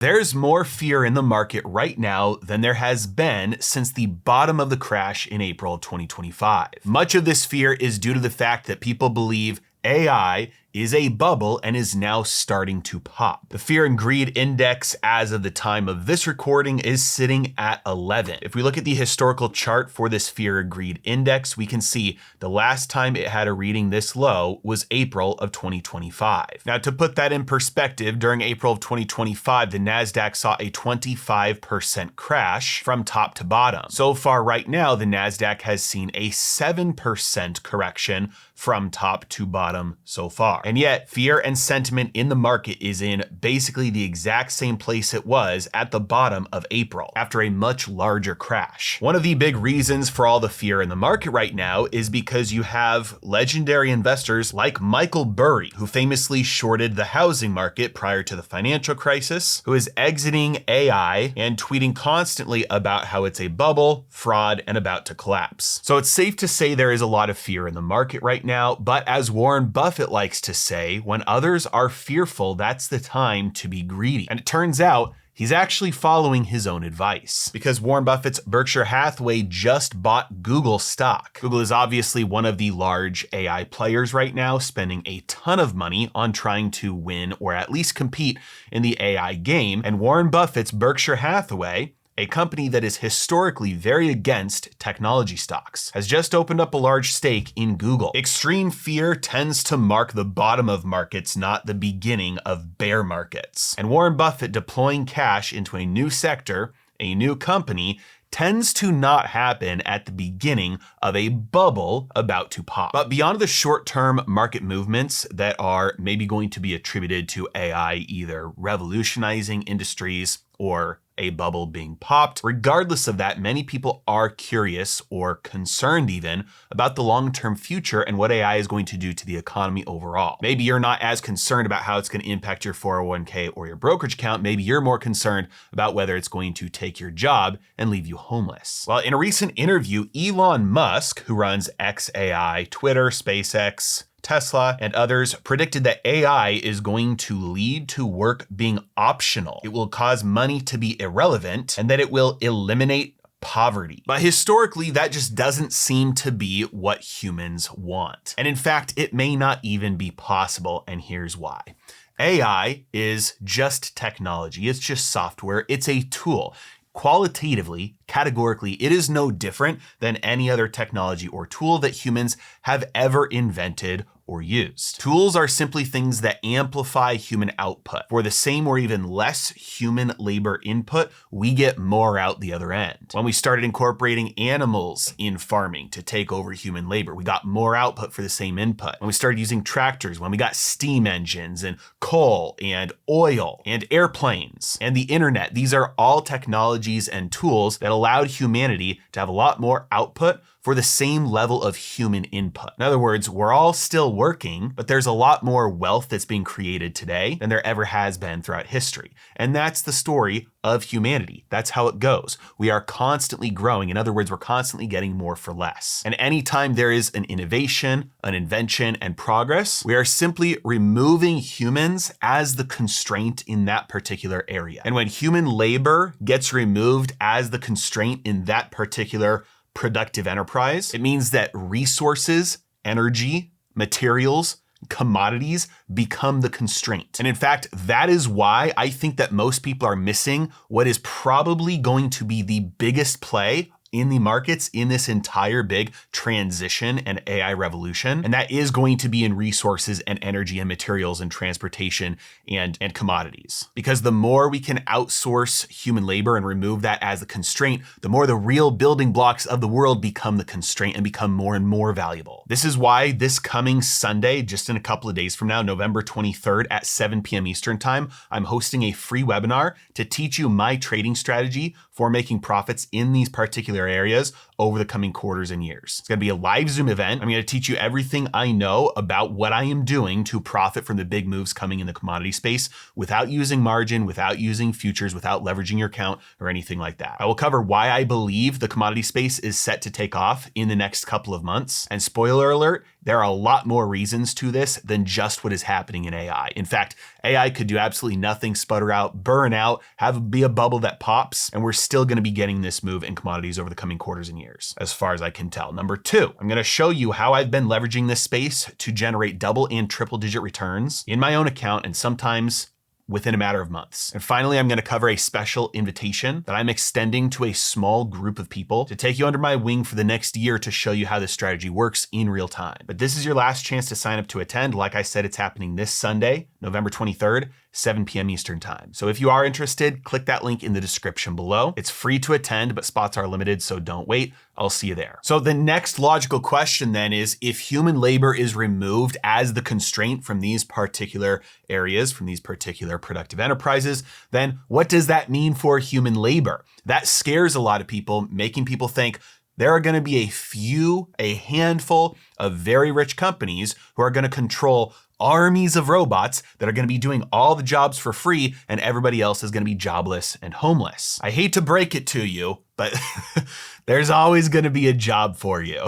There's more fear in the market right now than there has been since the bottom of the crash in April of 2025. Much of this fear is due to the fact that people believe AI is a bubble and is now starting to pop. The Fear and Greed Index as of the time of this recording is sitting at 11. If we look at the historical chart for this Fear and Greed Index, we can see the last time it had a reading this low was April of 2025. Now, to put that in perspective, during April of 2025, the NASDAQ saw a 25% crash from top to bottom. So far right now, the NASDAQ has seen a 7% correction from top to bottom so far. And yet, fear and sentiment in the market is in basically the exact same place it was at the bottom of April, after a much larger crash. One of the big reasons for all the fear in the market right now is because you have legendary investors like Michael Burry, who famously shorted the housing market prior to the financial crisis, who is exiting AI and tweeting constantly about how it's a bubble, fraud, and about to collapse. So it's safe to say there is a lot of fear in the market right now, but as Warren Buffett likes to say, when others are fearful, that's the time to be greedy. And it turns out he's actually following his own advice, because Warren Buffett's Berkshire Hathaway just bought Google stock. Google is obviously one of the large AI players right now, spending a ton of money on trying to win or at least compete in the AI game. And Warren Buffett's Berkshire Hathaway, a company that is historically very against technology stocks, has just opened up a large stake in Google. Extreme fear tends to mark the bottom of markets, not the beginning of bear markets. And Warren Buffett deploying cash into a new sector, a new company, tends to not happen at the beginning of a bubble about to pop. But beyond the short-term market movements that are maybe going to be attributed to AI either revolutionizing industries or a bubble being popped, regardless of that, many people are curious or concerned even about the long-term future and what AI is going to do to the economy overall. Maybe you're not as concerned about how it's going to impact your 401k or your brokerage account. Maybe you're more concerned about whether it's going to take your job and leave you homeless. Well, in a recent interview, Elon Musk, who runs XAI, Twitter, SpaceX, Tesla, and others, predicted that AI is going to lead to work being optional. It will cause money to be irrelevant, and that it will eliminate poverty. But historically, that just doesn't seem to be what humans want. And in fact, it may not even be possible, and here's why. AI is just technology. It's just software. It's a tool. Qualitatively, categorically, it is no different than any other technology or tool that humans have ever invented or used. Tools are simply things that amplify human output. For the same or even less human labor input, we get more out the other end. When we started incorporating animals in farming to take over human labor, we got more output for the same input. When we started using tractors, when we got steam engines and coal and oil and airplanes and the internet, these are all technologies and tools that allowed humanity to have a lot more output for the same level of human input. In other words, we're all still working, but there's a lot more wealth that's being created today than there ever has been throughout history. And that's the story of humanity. That's how it goes. We are constantly growing. In other words, we're constantly getting more for less. And anytime there is an innovation, an invention, and progress, we are simply removing humans as the constraint in that particular area. And when human labor gets removed as the constraint in that particular productive enterprise, it means that resources, energy, materials, commodities become the constraint. And in fact, that is why I think that most people are missing what is probably going to be the biggest play in the markets in this entire big transition and AI revolution. And that is going to be in resources and energy and materials and transportation and commodities. Because the more we can outsource human labor and remove that as the constraint, the more the real building blocks of the world become the constraint and become more and more valuable. This is why this coming Sunday, just in a couple of days from now, November 23rd at 7 p.m. Eastern time, I'm hosting a free webinar to teach you my trading strategy for making profits in these particular areas over the coming quarters and years. It's going to be a live Zoom event. I'm going to teach you everything I know about what I am doing to profit from the big moves coming in the commodity space without using margin, without using futures, without leveraging your account or anything like that. I will cover why I believe the commodity space is set to take off in the next couple of months. And spoiler alert, there are a lot more reasons to this than just what is happening in AI. In fact, AI could do absolutely nothing, sputter out, burn out, be a bubble that pops, and we're still going to be getting this move in commodities over the coming quarters and years, as far as I can tell. Number two, I'm going to show you how I've been leveraging this space to generate double and triple digit returns in my own account, and sometimes within a matter of months. And finally, I'm going to cover a special invitation that I'm extending to a small group of people to take you under my wing for the next year to show you how this strategy works in real time. But this is your last chance to sign up to attend. Like I said, it's happening this Sunday, November 23rd, 7 p.m. Eastern time. So if you are interested, click that link in the description below. It's free to attend, but spots are limited, so don't wait. I'll see you there. So the next logical question then is, if human labor is removed as the constraint from these particular areas, from these particular productive enterprises, then what does that mean for human labor? That scares a lot of people, making people think there are going to be a handful of very rich companies who are going to control armies of robots that are going to be doing all the jobs for free, and everybody else is going to be jobless and homeless. I hate to break it to you, but there's always going to be a job for you.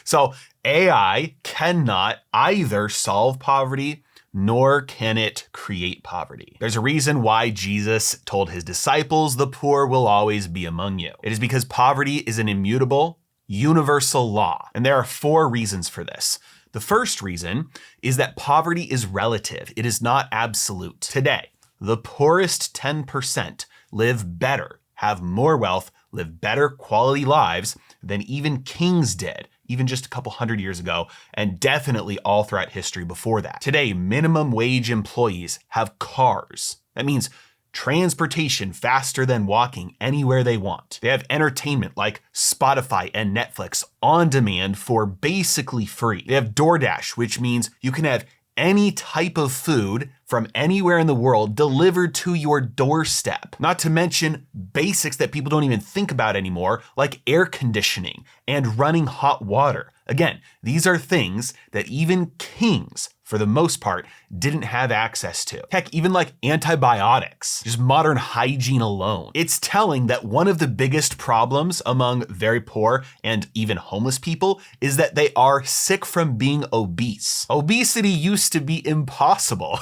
So AI cannot either solve poverty, nor can it create poverty. There's a reason why Jesus told his disciples, the poor will always be among you. It is because poverty is an immutable, universal law. And there are 4 reasons for this. The first reason is that poverty is relative. It is not absolute. Today, the poorest 10% live better, have more wealth, live better quality lives than even kings did, even just a couple hundred years ago, and definitely all throughout history before that. Today, minimum wage employees have cars. That means transportation faster than walking anywhere they want. They have entertainment like Spotify and Netflix on demand for basically free. They have DoorDash, which means you can have any type of food from anywhere in the world delivered to your doorstep. Not to mention basics that people don't even think about anymore, like air conditioning and running hot water. Again, these are things that even kings, for the most part, didn't have access to. Heck, even like antibiotics, just modern hygiene alone. It's telling that one of the biggest problems among very poor and even homeless people is that they are sick from being obese. Obesity used to be impossible.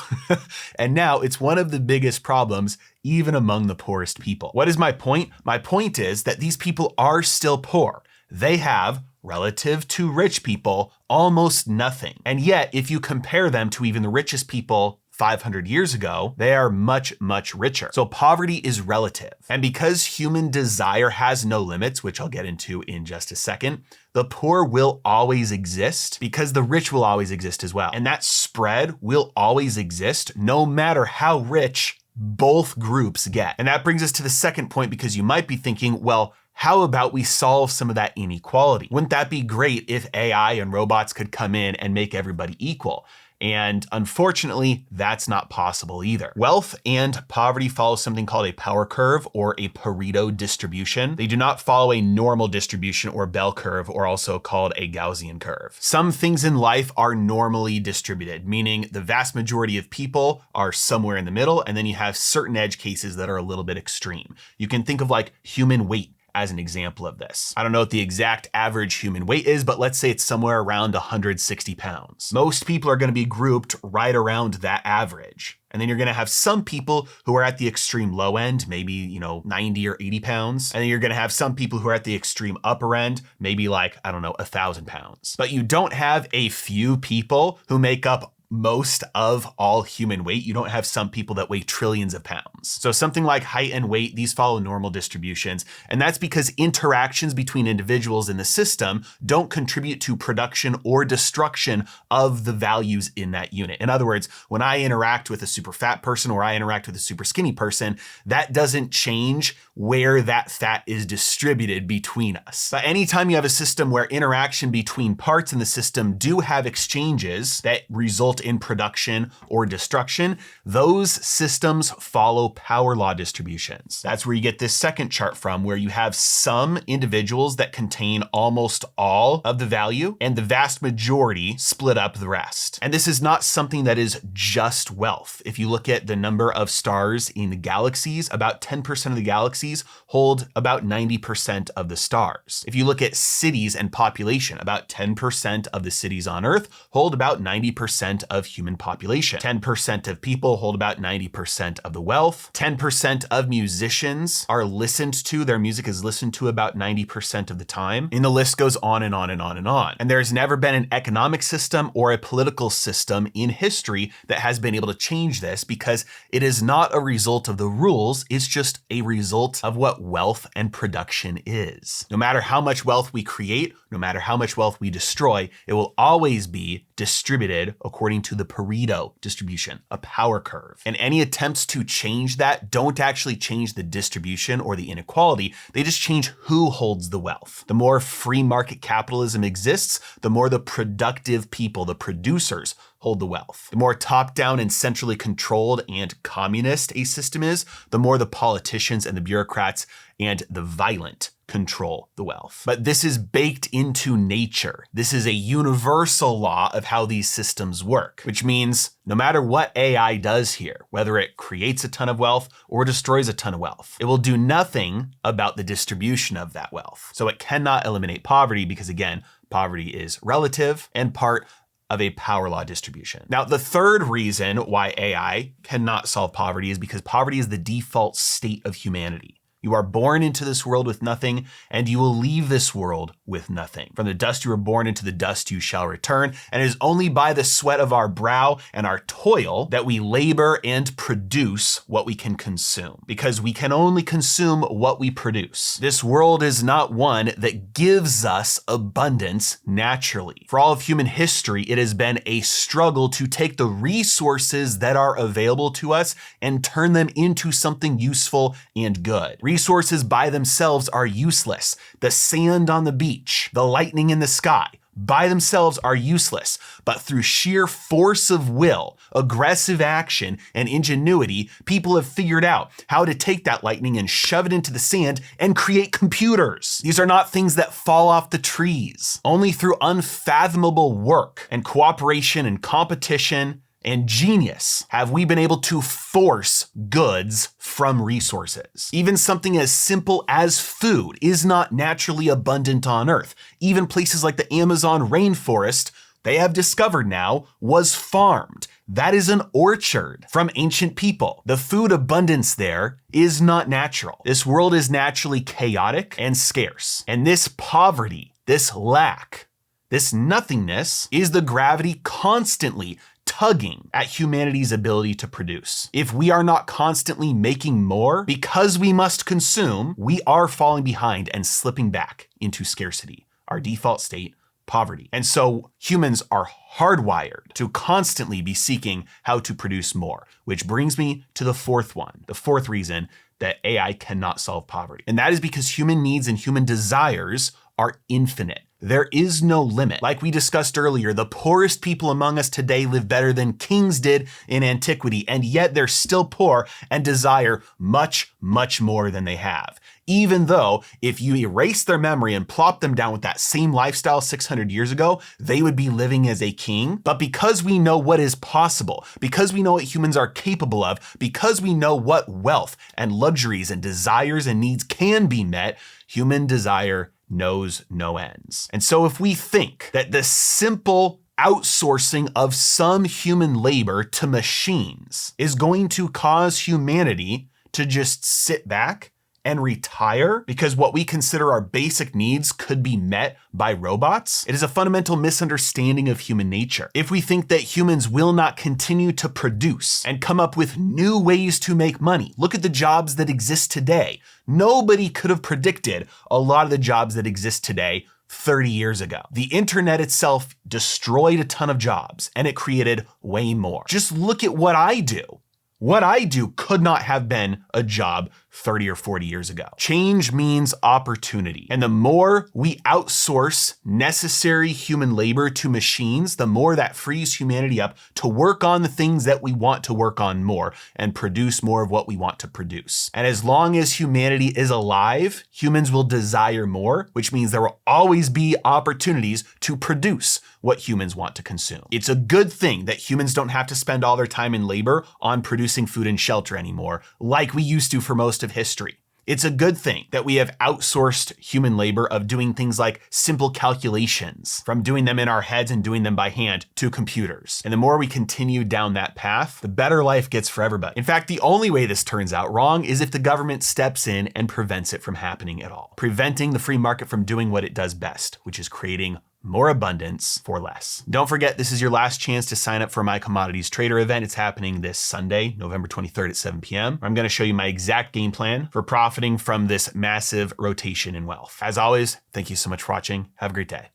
And now it's one of the biggest problems even among the poorest people. What is my point? My point is that these people are still poor. They have, relative to rich people, almost nothing. And yet, if you compare them to even the richest people 500 years ago, they are much, much richer. So poverty is relative. And because human desire has no limits, which I'll get into in just a second, the poor will always exist because the rich will always exist as well. And that spread will always exist no matter how rich both groups get. And that brings us to the second point, because you might be thinking, well, how about we solve some of that inequality? Wouldn't that be great if AI and robots could come in and make everybody equal? And unfortunately, that's not possible either. Wealth and poverty follow something called a power curve or a Pareto distribution. They do not follow a normal distribution or bell curve, or also called a Gaussian curve. Some things in life are normally distributed, meaning the vast majority of people are somewhere in the middle, and then you have certain edge cases that are a little bit extreme. You can think of like human weight as an example of this. I don't know what the exact average human weight is, but let's say it's somewhere around 160 pounds. Most people are going to be grouped right around that average. And then you're going to have some people who are at the extreme low end, maybe, 90 or 80 pounds. And then you're going to have some people who are at the extreme upper end, maybe like, 1,000 pounds. But you don't have a few people who make up most of all human weight. You don't have some people that weigh trillions of pounds. So something like height and weight, these follow normal distributions. And that's because interactions between individuals in the system don't contribute to production or destruction of the values in that unit. In other words, when I interact with a super fat person or I interact with a super skinny person, that doesn't change where that fat is distributed between us. But anytime you have a system where interaction between parts in the system do have exchanges that result in production or destruction, those systems follow power law distributions. That's where you get this second chart from, where you have some individuals that contain almost all of the value and the vast majority split up the rest. And this is not something that is just wealth. If you look at the number of stars in the galaxies, about 10% of the galaxies hold about 90% of the stars. If you look at cities and population, about 10% of the cities on Earth hold about 90% of human population. 10% of people hold about 90% of the wealth. 10% of musicians are listened to, their music is listened to about 90% of the time. And the list goes on and on and on and on. And there's never been an economic system or a political system in history that has been able to change this, because it is not a result of the rules, it's just a result of what wealth and production is. No matter how much wealth we create, no matter how much wealth we destroy, it will always be distributed according to the Pareto distribution, a power curve. And any attempts to change that don't actually change the distribution or the inequality, they just change who holds the wealth. The more free market capitalism exists, the more the productive people, the producers, hold the wealth. The more top-down and centrally controlled and communist a system is, the more the politicians and the bureaucrats and the violent control the wealth. But this is baked into nature. This is a universal law of how these systems work, which means no matter what AI does here, whether it creates a ton of wealth or destroys a ton of wealth, it will do nothing about the distribution of that wealth. So it cannot eliminate poverty because, again, poverty is relative and part of a power law distribution. Now, the third reason why AI cannot solve poverty is because poverty is the default state of humanity. You are born into this world with nothing, and you will leave this world with nothing. From the dust you were born, into the dust you shall return. And it is only by the sweat of our brow and our toil that we labor and produce what we can consume, because we can only consume what we produce. This world is not one that gives us abundance naturally. For all of human history, it has been a struggle to take the resources that are available to us and turn them into something useful and good. Resources by themselves are useless. The sand on the beach, the lightning in the sky, by themselves are useless. But through sheer force of will, aggressive action, and ingenuity, people have figured out how to take that lightning and shove it into the sand and create computers. These are not things that fall off the trees. Only through unfathomable work and cooperation and competition and genius have we been able to force goods from resources. Even something as simple as food is not naturally abundant on Earth. Even places like the Amazon rainforest, they have discovered now, was farmed. That is an orchard from ancient people. The food abundance there is not natural. This world is naturally chaotic and scarce. And this poverty, this lack, this nothingness is the gravity constantly tugging at humanity's ability to produce. If we are not constantly making more because we must consume, we are falling behind and slipping back into scarcity, our default state, poverty. And so humans are hardwired to constantly be seeking how to produce more, which brings me to the fourth one, the fourth reason that AI cannot solve poverty. And that is because human needs and human desires are infinite. There is no limit. Like we discussed earlier, the poorest people among us today live better than kings did in antiquity, and yet they're still poor and desire much, much more than they have. Even though if you erase their memory and plop them down with that same lifestyle 600 years ago, they would be living as a king. But because we know what is possible, because we know what humans are capable of, because we know what wealth and luxuries and desires and needs can be met, human desire knows no ends. And so if we think that the simple outsourcing of some human labor to machines is going to cause humanity to just sit back and retire because what we consider our basic needs could be met by robots, it is a fundamental misunderstanding of human nature. If we think that humans will not continue to produce and come up with new ways to make money, look at the jobs that exist today. Nobody could have predicted a lot of the jobs that exist today 30 years ago. The internet itself destroyed a ton of jobs and it created way more. Just look at what I do. What I do could not have been a job 30 or 40 years ago. Change means opportunity. And the more we outsource necessary human labor to machines, the more that frees humanity up to work on the things that we want to work on more and produce more of what we want to produce. And as long as humanity is alive, humans will desire more, which means there will always be opportunities to produce what humans want to consume. It's a good thing that humans don't have to spend all their time and labor on producing food and shelter anymore, like we used to for most of history. It's a good thing that we have outsourced human labor of doing things like simple calculations, from doing them in our heads and doing them by hand, to computers. And the more we continue down that path, the better life gets for everybody. In fact, the only way this turns out wrong is if the government steps in and prevents it from happening at all, preventing the free market from doing what it does best, which is creating more abundance for less. Don't forget, this is your last chance to sign up for my Commodities Trader event. It's happening this Sunday, November 23rd at 7 p.m. I'm going to show you my exact game plan for profiting from this massive rotation in wealth. As always, thank you so much for watching. Have a great day.